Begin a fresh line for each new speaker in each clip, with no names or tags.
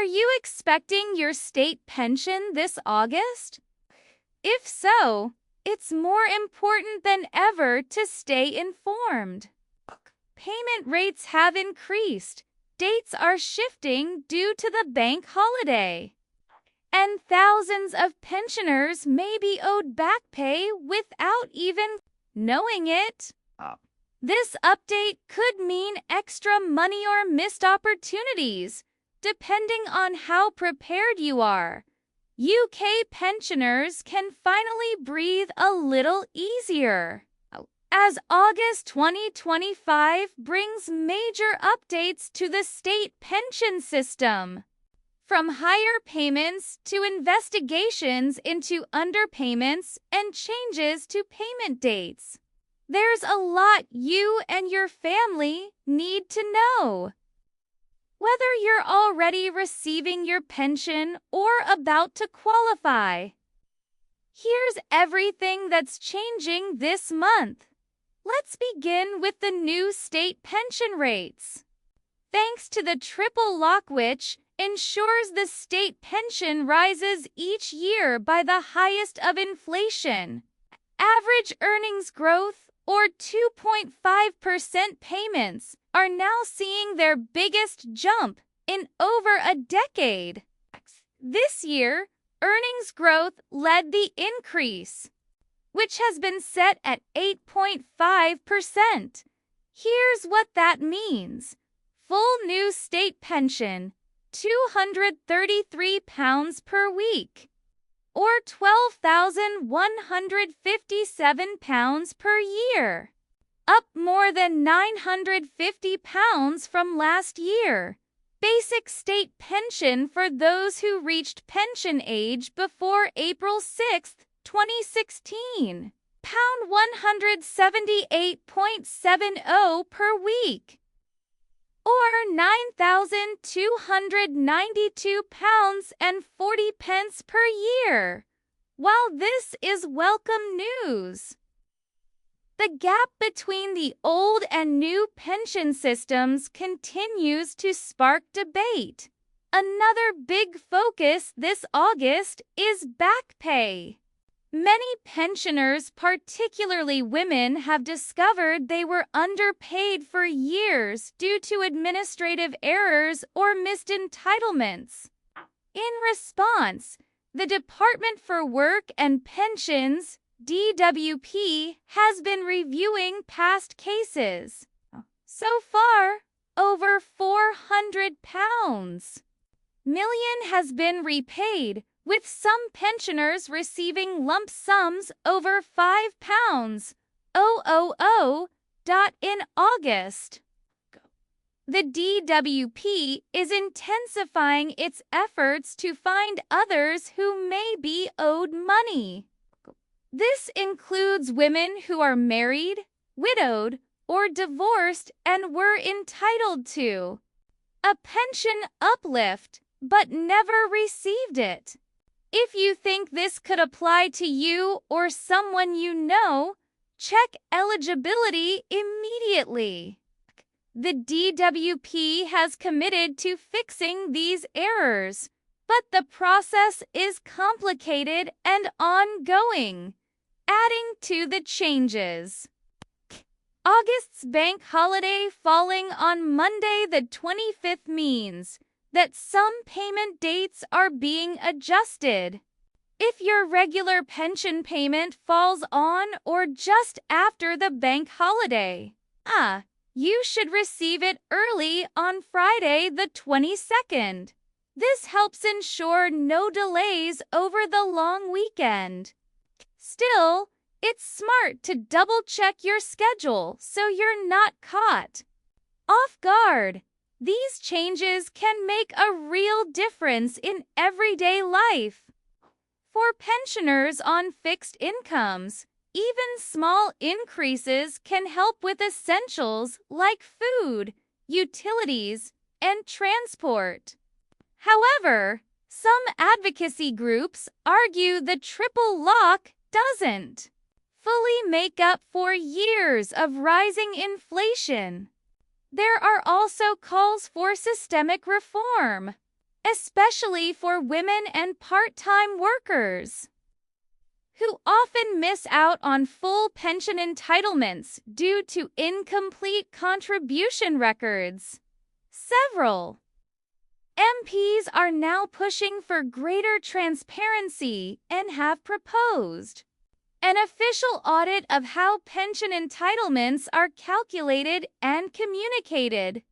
Are you expecting your state pension this August? If so, it's more important than ever to stay informed. Payment rates have increased, dates are shifting due to the bank holiday, and thousands of pensioners may be owed back pay without even knowing it. This update could mean extra money or missed opportunities, depending on how prepared you are. UK pensioners can finally breathe a little easier, as August 2025 brings major updates to the state pension system. From higher payments to investigations into underpayments and changes to payment dates, there's a lot you and your family need to know. Whether you're already receiving your pension or about to qualify, here's everything that's changing this month. Let's begin with the new state pension rates. Thanks to the triple lock, which ensures the state pension rises each year by the highest of inflation, average earnings growth, or 2.5% payments are now seeing their biggest jump in over a decade. This year, earnings growth led the increase, which has been set at 8.5%. Here's what that means. Full new state pension, £233 per week, or £12,157 per year, up more than £950 from last year. Basic state pension for those who reached pension age before April 6, 2016, £178.70 per week, or £9,292.40 per year. While this is welcome news, the gap between the old and new pension systems continues to spark debate. Another big focus this August is back pay. Many pensioners, particularly women, have discovered they were underpaid for years due to administrative errors or missed entitlements. In response, the Department for Work and Pensions, DWP, has been reviewing past cases. So far, over £400 million has been repaid, with some pensioners receiving lump sums over £5,000 in August. The DWP is intensifying its efforts to find others who may be owed money. This includes women who are married, widowed, or divorced and were entitled to a pension uplift but never received it. If you think this could apply to you or someone you know, check eligibility immediately. The DWP has committed to fixing these errors, but the process is complicated and ongoing. Adding to the changes, August's bank holiday falling on Monday the 25th means that some payment dates are being adjusted. If your regular pension payment falls on or just after the bank holiday, you should receive it early on Friday the 22nd. This helps ensure no delays over the long weekend. Still, it's smart to double-check your schedule so you're not caught off guard. These changes can make a real difference in everyday life. For pensioners on fixed incomes, even small increases can help with essentials like food, utilities, and transport. However, some advocacy groups argue the triple lock doesn't fully make up for years of rising inflation. There are also calls for systemic reform, especially for women and part-time workers, who often miss out on full pension entitlements due to incomplete contribution records. Several MPs are now pushing for greater transparency and have proposed an official audit of how pension entitlements are calculated and communicated.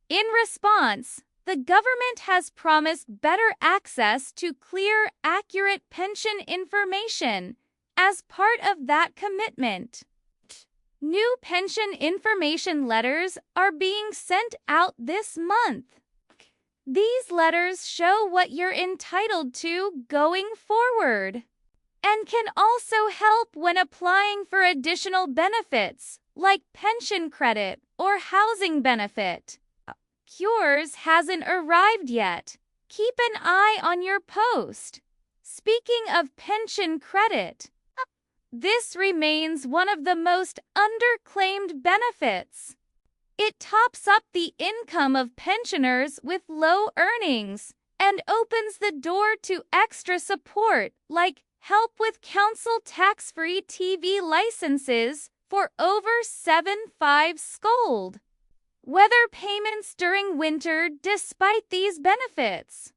In response, the government has promised better access to clear, accurate pension information as part of that commitment. New pension information letters are being sent out this month. These letters show what you're entitled to going forward and can also help when applying for additional benefits like pension credit or housing benefit. Yours hasn't arrived yet. Keep an eye on your post. Speaking of pension credit, this remains one of the most underclaimed benefits. It tops up the income of pensioners with low earnings and opens the door to extra support like help with council tax-free TV licenses for over 7/5 scold weather payments during winter despite these benefits.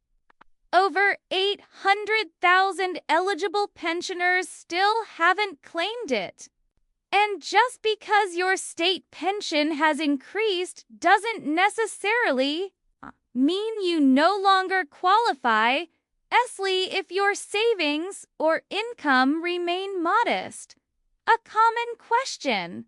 Over 800,000 eligible pensioners still haven't claimed it. And just because your state pension has increased doesn't necessarily mean you no longer qualify, especially if your savings or income remain modest. A common question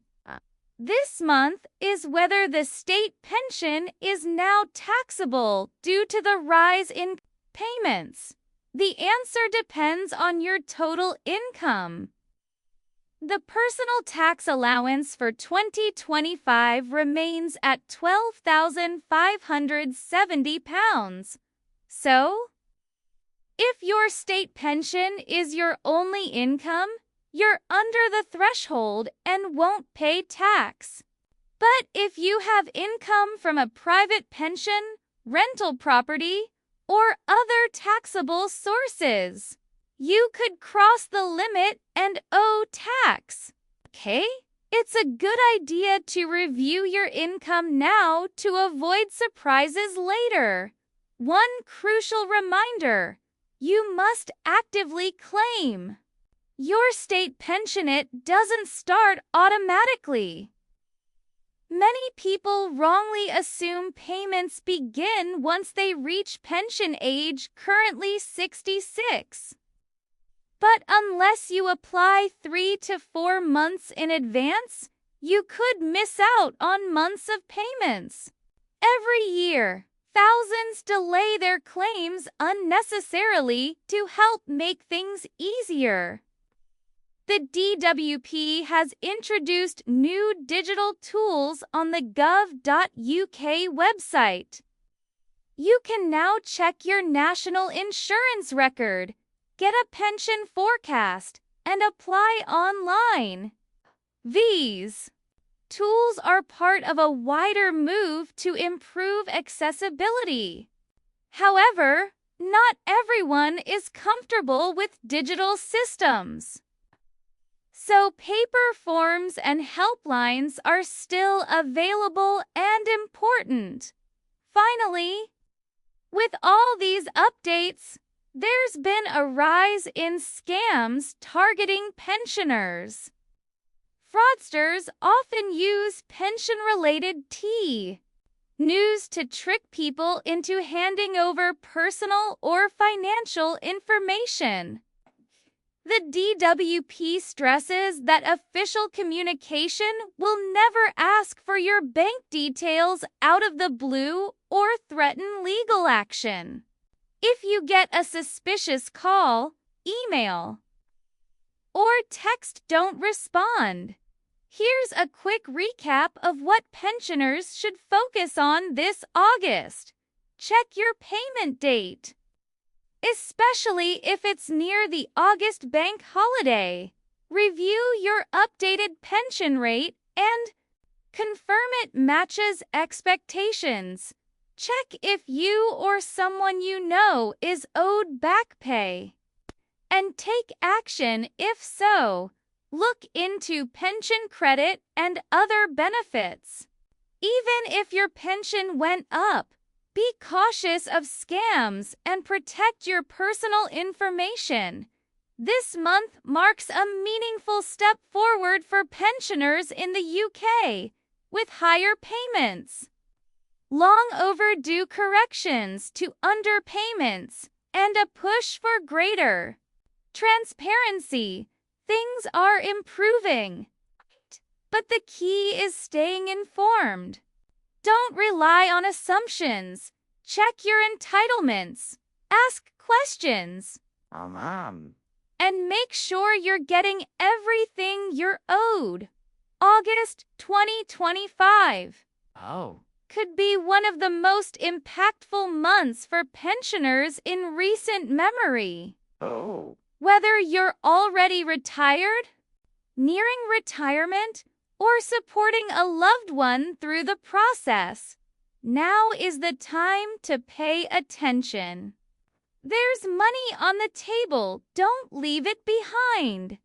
this month is whether the state pension is now taxable due to the rise in payments. The answer depends on your total income. The personal tax allowance for 2025 remains at £12,570. So, if your state pension is your only income, you're under the threshold and won't pay tax. But if you have income from a private pension, rental property, or other taxable sources, you could cross the limit and owe tax. Okay? It's a good idea to review your income now to avoid surprises later. One crucial reminder: you must actively claim your state pension. It doesn't start automatically. Many people wrongly assume payments begin once they reach pension age, currently 66. But unless you apply 3 to 4 months in advance, you could miss out on months of payments. Every year, thousands delay their claims unnecessarily to help make things easier. The DWP has introduced new digital tools on the gov.uk website. You can now check your national insurance record, get a pension forecast, and apply online. These tools are part of a wider move to improve accessibility. However, not everyone is comfortable with digital systems. So paper forms and helplines are still available and important. Finally, with all these updates, there's been a rise in scams targeting pensioners. Fraudsters often use pension-related news to trick people into handing over personal or financial information. The DWP stresses that official communication will never ask for your bank details out of the blue or threaten legal action. If you get a suspicious call, email, or text, don't respond. Here's a quick recap of what pensioners should focus on this August. Check your payment date, especially if it's near the August bank holiday. Review your updated pension rate and confirm it matches expectations. Check if you or someone you know is owed back pay. And take action if so. Look into pension credit and other benefits. Even if your pension went up, be cautious of scams and protect your personal information. This month marks a meaningful step forward for pensioners in the UK, with higher payments, long overdue corrections to underpayments, and a push for greater transparency. Things are improving, but the key is staying informed. Don't rely on assumptions. Check your entitlements. Ask questions. And make sure you're getting everything you're owed. August 2025 could be one of the most impactful months for pensioners in recent memory. Whether you're already retired, nearing retirement, or supporting a loved one through the process, now is the time to pay attention. There's money on the table. Don't leave it behind.